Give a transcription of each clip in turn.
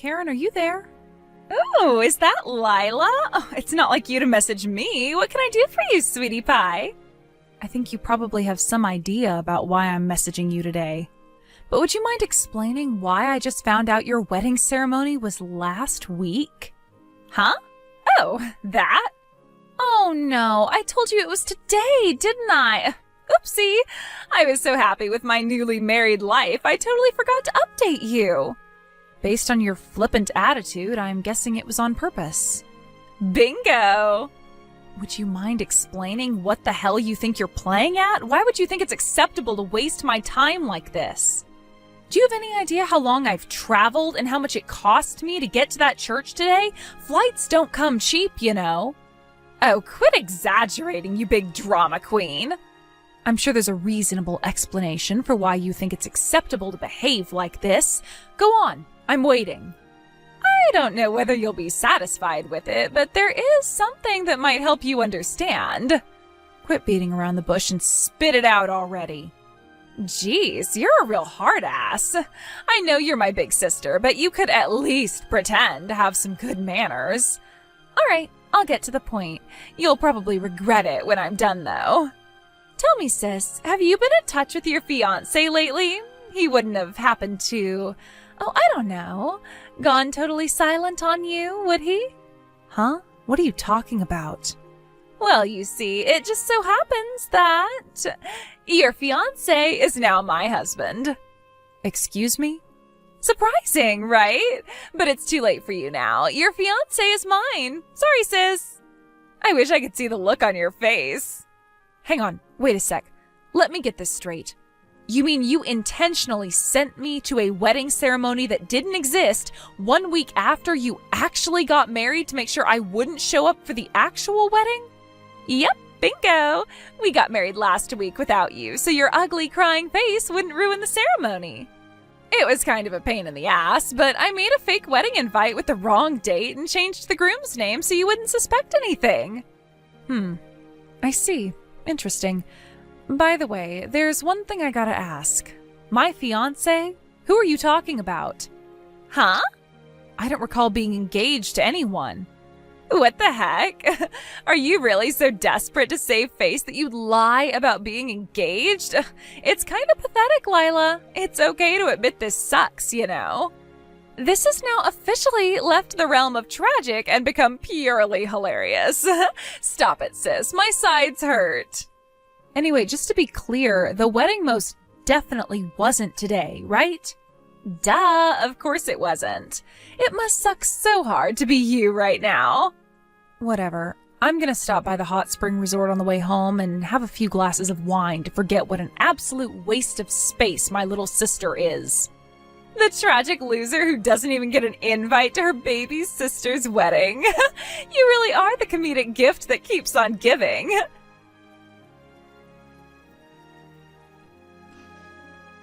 Karen, are you there? Oh, is that Lila? Oh, it's not like you to message me. What can I do for you, sweetie pie? I think you probably have some idea about why I'm messaging you today. But would you mind explaining why I just found out your wedding ceremony was last week? Huh? Oh, that? Oh no, I told you it was today, didn't I? Oopsie. I was so happy with my newly married life, I totally forgot to update you. Based on your flippant attitude, I'm guessing it was on purpose. Bingo! Would you mind explaining what the hell you think you're playing at? Why would you think it's acceptable to waste my time like this? Do you have any idea how long I've traveled and how much it cost me to get to that church today? Flights don't come cheap, you know. Oh, quit exaggerating, you big drama queen. I'm sure there's a reasonable explanation for why you think it's acceptable to behave like this. Go on, I'm waiting. I don't know whether you'll be satisfied with it, but there is something that might help you understand. Quit beating around the bush and spit it out already. Jeez, you're a real hard ass. I know you're my big sister, but you could at least pretend to have some good manners. All right, I'll get to the point. You'll probably regret it when I'm done, though. Tell me, sis, have you been in touch with your fiancé lately? He wouldn't have happened to, I don't know, gone totally silent on you, would he? Huh? What are you talking about? Well, you see, it just so happens that your fiancé is now my husband. Excuse me? Surprising, right? But it's too late for you now. Your fiancé is mine. Sorry, sis. I wish I could see the look on your face. Hang on, wait a sec. Let me get this straight. You mean you intentionally sent me to a wedding ceremony that didn't exist 1 week after you actually got married to make sure I wouldn't show up for the actual wedding? Yep, bingo. We got married last week without you, so your ugly crying face wouldn't ruin the ceremony. It was kind of a pain in the ass, but I made a fake wedding invite with the wrong date and changed the groom's name so you wouldn't suspect anything. I see. Interesting. By the way, there's one thing I gotta ask. My fiancé? Who are you talking about? Huh? I don't recall being engaged to anyone. What the heck? Are you really so desperate to save face that you'd lie about being engaged? It's kind of pathetic, Lila. It's okay to admit this sucks, you know. This has now officially left the realm of tragic and become purely hilarious. Stop it, sis. My sides hurt. Anyway, just to be clear, the wedding most definitely wasn't today, right? Duh, of course it wasn't. It must suck so hard to be you right now. Whatever. I'm gonna stop by the hot spring resort on the way home and have a few glasses of wine to forget what an absolute waste of space my little sister is. The tragic loser who doesn't even get an invite to her baby sister's wedding. You really are the comedic gift that keeps on giving.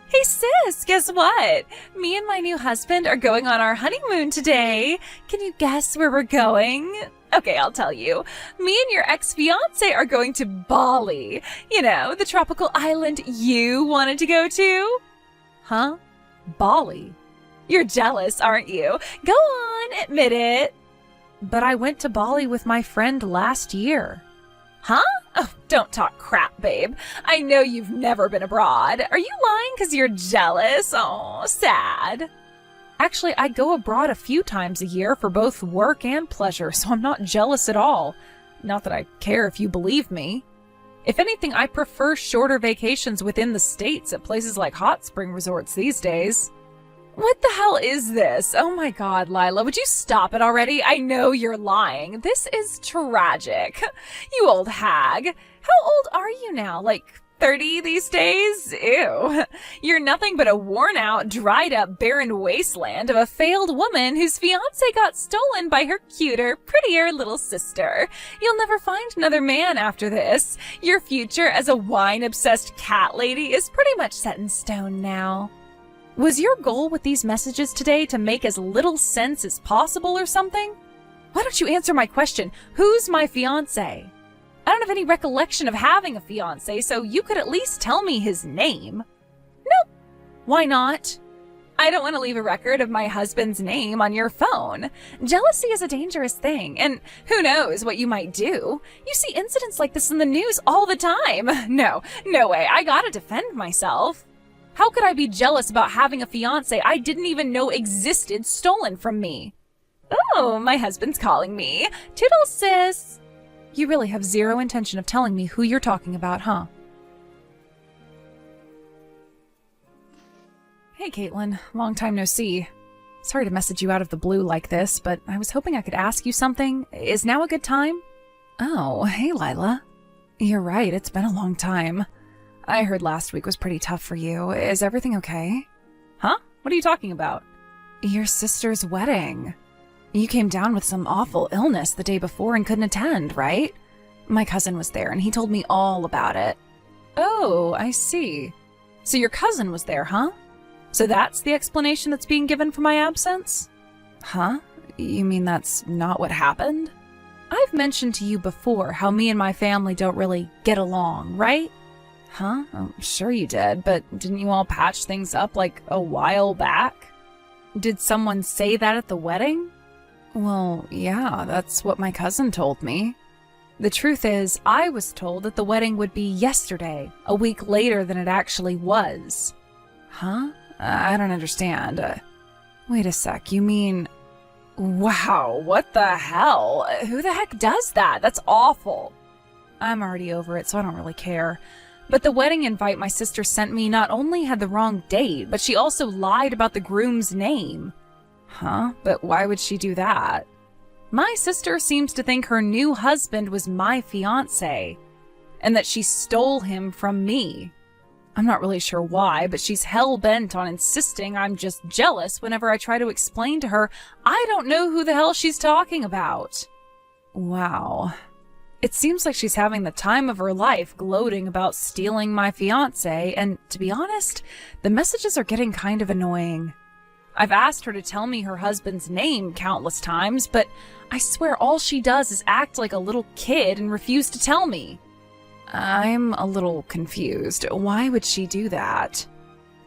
Hey sis, guess what? Me and my new husband are going on our honeymoon today. Can you guess where we're going? Okay, I'll tell you. Me and your ex-fiancé are going to Bali. You know, the tropical island you wanted to go to. Huh? Bali? You're jealous, aren't you? Go on, admit it. But I went to Bali with my friend last year. Huh? Oh, don't talk crap, babe. I know you've never been abroad. Are you lying because you're jealous? Oh, sad. Actually, I go abroad a few times a year for both work and pleasure, so I'm not jealous at all. Not that I care if you believe me. If anything, I prefer shorter vacations within the States at places like hot spring resorts these days. What the hell is this? Oh my god, Lila, would you stop it already? I know you're lying. This is tragic. You old hag. How old are you now? Like 30 these days? Ew. You're nothing but a worn-out, dried-up, barren wasteland of a failed woman whose fiancé got stolen by her cuter, prettier little sister. You'll never find another man after this. Your future as a wine-obsessed cat lady is pretty much set in stone now. Was your goal with these messages today to make as little sense as possible or something? Why don't you answer my question? Who's my fiancé? I don't have any recollection of having a fiancé, so you could at least tell me his name. Nope. Why not? I don't want to leave a record of my husband's name on your phone. Jealousy is a dangerous thing, and who knows what you might do. You see incidents like this in the news all the time. No way. I gotta defend myself. How could I be jealous about having a fiance I didn't even know existed stolen from me? Oh, my husband's calling me. Toodles, sis. You really have zero intention of telling me who you're talking about, huh? Hey, Caitlin. Long time no see. Sorry to message you out of the blue like this, but I was hoping I could ask you something. Is now a good time? Oh, hey, Lila. You're right, it's been a long time. I heard last week was pretty tough for you. Is everything okay? Huh? What are you talking about? Your sister's wedding. You came down with some awful illness the day before and couldn't attend, right? My cousin was there and he told me all about it. Oh, I see. So your cousin was there, huh? So that's the explanation that's being given for my absence? Huh? You mean that's not what happened? I've mentioned to you before how me and my family don't really get along, right? Huh? I'm sure you did, but didn't you all patch things up like a while back? Did someone say that at the wedding? Well, yeah, that's what my cousin told me. The truth is, I was told that the wedding would be yesterday, a week later than it actually was. Huh? I don't understand. Wait a sec, you mean... Wow, what the hell? Who the heck does that? That's awful. I'm already over it, so I don't really care. But the wedding invite my sister sent me not only had the wrong date, but she also lied about the groom's name. Huh? But why would she do that? My sister seems to think her new husband was my fiancé, and that she stole him from me. I'm not really sure why, but she's hell-bent on insisting I'm just jealous whenever I try to explain to her I don't know who the hell she's talking about. Wow. It seems like she's having the time of her life gloating about stealing my fiancé, and to be honest, the messages are getting kind of annoying. I've asked her to tell me her husband's name countless times, but I swear all she does is act like a little kid and refuse to tell me. I'm a little confused. Why would she do that?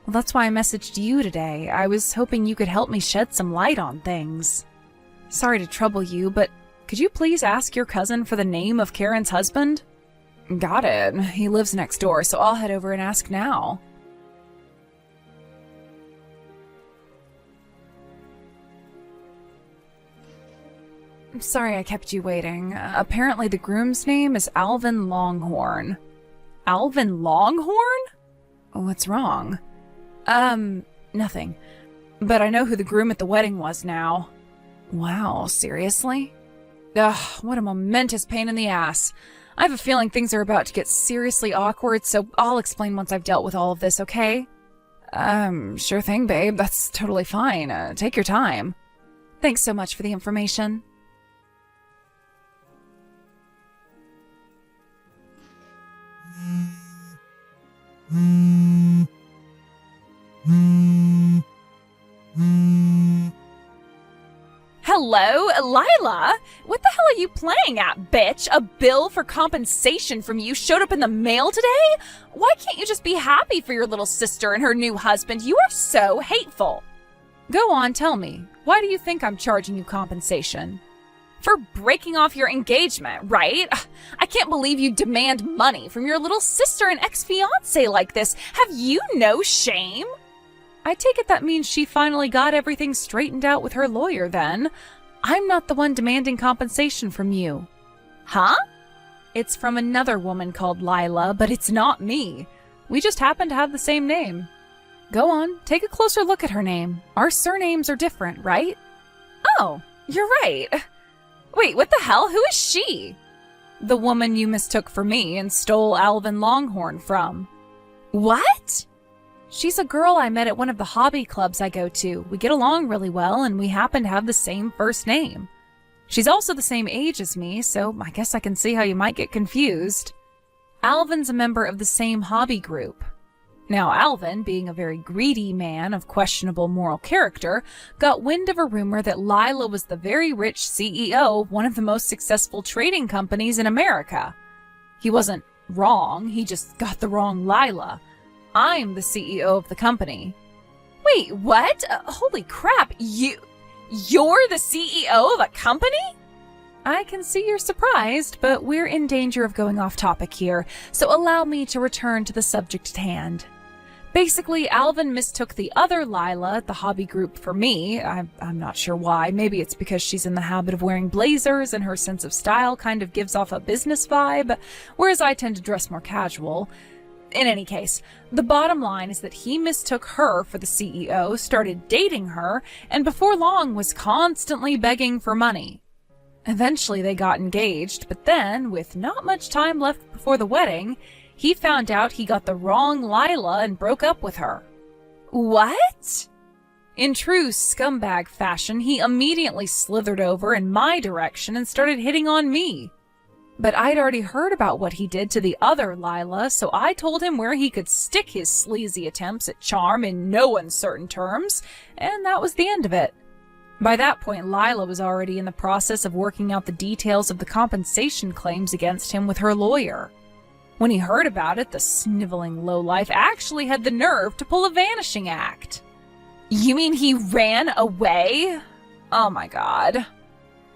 Well, that's why I messaged you today. I was hoping you could help me shed some light on things. Sorry to trouble you, but could you please ask your cousin for the name of Karen's husband? Got it. He lives next door, so I'll head over and ask now. I'm sorry I kept you waiting. Apparently the groom's name is Alvin Longhorn. Alvin Longhorn? What's wrong? Nothing. But I know who the groom at the wedding was now. Wow, seriously? Ugh, what a momentous pain in the ass. I have a feeling things are about to get seriously awkward, so I'll explain once I've dealt with all of this, okay? Sure thing, babe. That's totally fine. Take your time. Thanks so much for the information. Hello, Lila? What the hell are you playing at, bitch? A bill for compensation from you showed up in the mail today? Why can't you just be happy for your little sister and her new husband? You are so hateful. Go on, tell me. Why do you think I'm charging you compensation? For breaking off your engagement, right? I can't believe you demand money from your little sister and ex-fiancé like this. Have you no shame? I take it that means she finally got everything straightened out with her lawyer then. I'm not the one demanding compensation from you. Huh? It's from another woman called Lila, but it's not me. We just happen to have the same name. Go on, take a closer look at her name. Our surnames are different, right? Oh, you're right. Wait, what the hell? Who is she? The woman you mistook for me and stole Alvin Longhorn from. What? She's a girl I met at one of the hobby clubs I go to. We get along really well, and we happen to have the same first name. She's also the same age as me, so I guess I can see how you might get confused. Alvin's a member of the same hobby group. Now, Alvin, being a very greedy man of questionable moral character, got wind of a rumor that Lila was the very rich CEO of one of the most successful trading companies in America. He wasn't wrong, he just got the wrong Lila. I'm the CEO of the company. Wait, what? Holy crap, you're the CEO of a company? I can see you're surprised, but we're in danger of going off topic here, so allow me to return to the subject at hand. Basically, Alvin mistook the other Lila at the hobby group for me. I'm not sure why. Maybe it's because she's in the habit of wearing blazers and her sense of style kind of gives off a business vibe, whereas I tend to dress more casual. In any case, the bottom line is that he mistook her for the CEO, started dating her, and before long was constantly begging for money. Eventually they got engaged, but then, with not much time left before the wedding, he found out he got the wrong Lila and broke up with her. What? In true scumbag fashion, he immediately slithered over in my direction and started hitting on me. But I'd already heard about what he did to the other Lila, so I told him where he could stick his sleazy attempts at charm in no uncertain terms, and that was the end of it. By that point, Lila was already in the process of working out the details of the compensation claims against him with her lawyer. When he heard about it, the sniveling lowlife actually had the nerve to pull a vanishing act. You mean he ran away? Oh my god.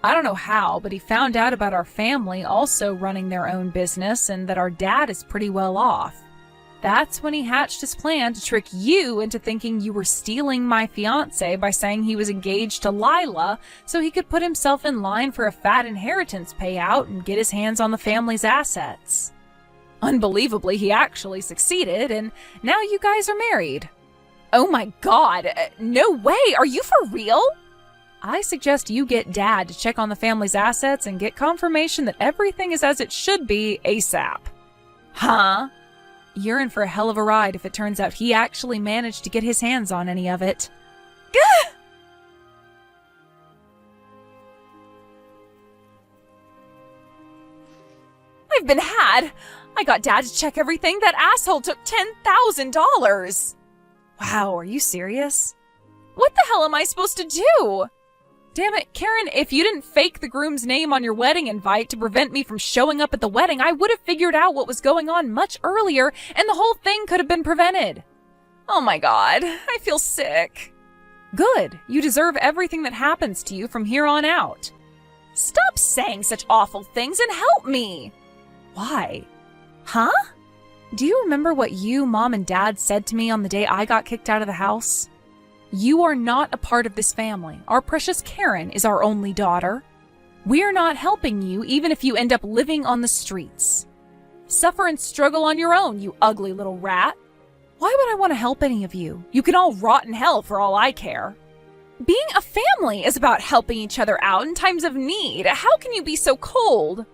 I don't know how, but he found out about our family also running their own business and that our dad is pretty well off. That's when he hatched his plan to trick you into thinking you were stealing my fiancé by saying he was engaged to Lila so he could put himself in line for a fat inheritance payout and get his hands on the family's assets. Unbelievably, he actually succeeded, and now you guys are married. Oh my god, no way, are you for real? I suggest you get Dad to check on the family's assets and get confirmation that everything is as it should be ASAP. Huh? You're in for a hell of a ride if it turns out he actually managed to get his hands on any of it. Gah! I've been had! I got Dad to check everything. That asshole took $10,000! Wow, are you serious? What the hell am I supposed to do? Damn it, Karen, if you didn't fake the groom's name on your wedding invite to prevent me from showing up at the wedding, I would have figured out what was going on much earlier, and the whole thing could have been prevented. Oh my god, I feel sick. Good, you deserve everything that happens to you from here on out. Stop saying such awful things and help me! Why? Huh? Do you remember what you, Mom, and Dad said to me on the day I got kicked out of the house? You are not a part of this family. Our precious Karen is our only daughter. We're not helping you even if you end up living on the streets. Suffer and struggle on your own, you ugly little rat. Why would I want to help any of you? You can all rot in hell for all I care. Being a family is about helping each other out in times of need. How can you be so cold?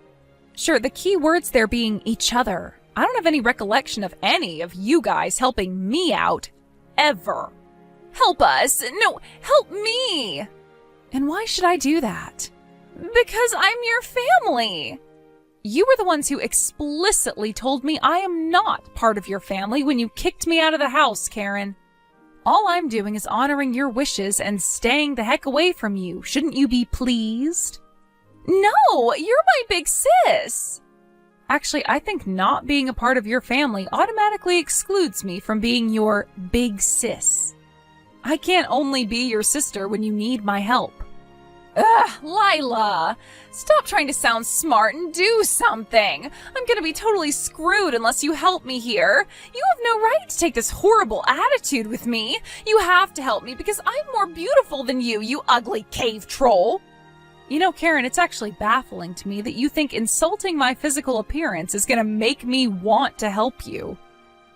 Sure, the key words there being each other. I don't have any recollection of any of you guys helping me out, ever. Help us. No, help me. And why should I do that? Because I'm your family. You were the ones who explicitly told me I am not part of your family when you kicked me out of the house, Karen. All I'm doing is honoring your wishes and staying the heck away from you. Shouldn't you be pleased? No, you're my big sis. Actually, I think not being a part of your family automatically excludes me from being your big sis. I can't only be your sister when you need my help. Ugh, Lila! Stop trying to sound smart and do something! I'm gonna be totally screwed unless you help me here. You have no right to take this horrible attitude with me. You have to help me because I'm more beautiful than you ugly cave troll! You know, Karen, it's actually baffling to me that you think insulting my physical appearance is gonna make me want to help you.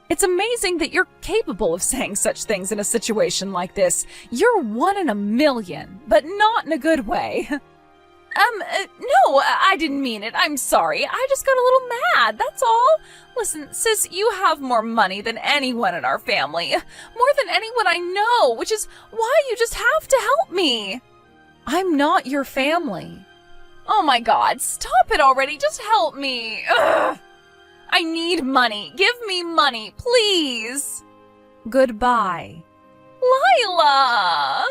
It's amazing that you're capable of saying such things in a situation like this. You're one in a million, but not in a good way. No, I didn't mean it. I'm sorry. I just got a little mad, that's all. Listen, sis, you have more money than anyone in our family. More than anyone I know, which is why you just have to help me. I'm not your family. Oh my god, stop it already. Just help me. Ugh. I need money. Give me money, please. Goodbye. Lila!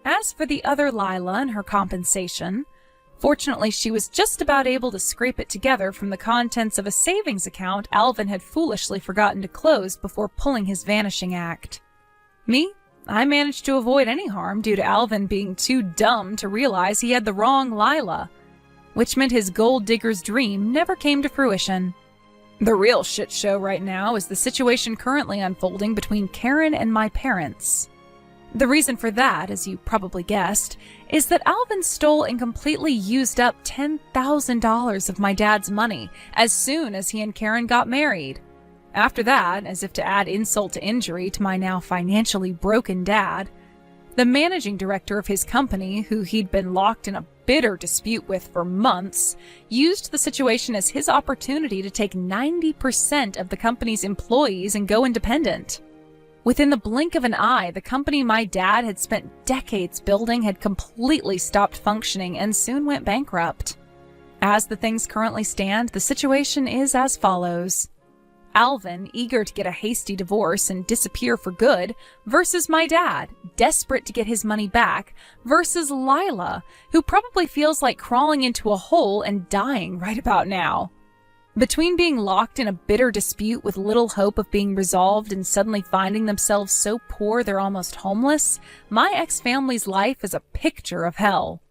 As for the other Lila and her compensation, Fortunately, she was just about able to scrape it together from the contents of a savings account Alvin had foolishly forgotten to close before pulling his vanishing act. Me? I managed to avoid any harm due to Alvin being too dumb to realize he had the wrong Lila, which meant his gold digger's dream never came to fruition. The real shit show right now is the situation currently unfolding between Karen and my parents. The reason for that, as you probably guessed, is that Alvin stole and completely used up $10,000 of my dad's money as soon as he and Karen got married. After that, as if to add insult to injury to my now financially broken dad, the managing director of his company, who he'd been locked in a bitter dispute with for months, used the situation as his opportunity to take 90% of the company's employees and go independent. Within the blink of an eye, the company my dad had spent decades building had completely stopped functioning and soon went bankrupt. As the things currently stand, the situation is as follows. Alvin, eager to get a hasty divorce and disappear for good, versus my dad, desperate to get his money back, versus Lila, who probably feels like crawling into a hole and dying right about now. Between being locked in a bitter dispute with little hope of being resolved and suddenly finding themselves so poor they're almost homeless, my ex-family's life is a picture of hell.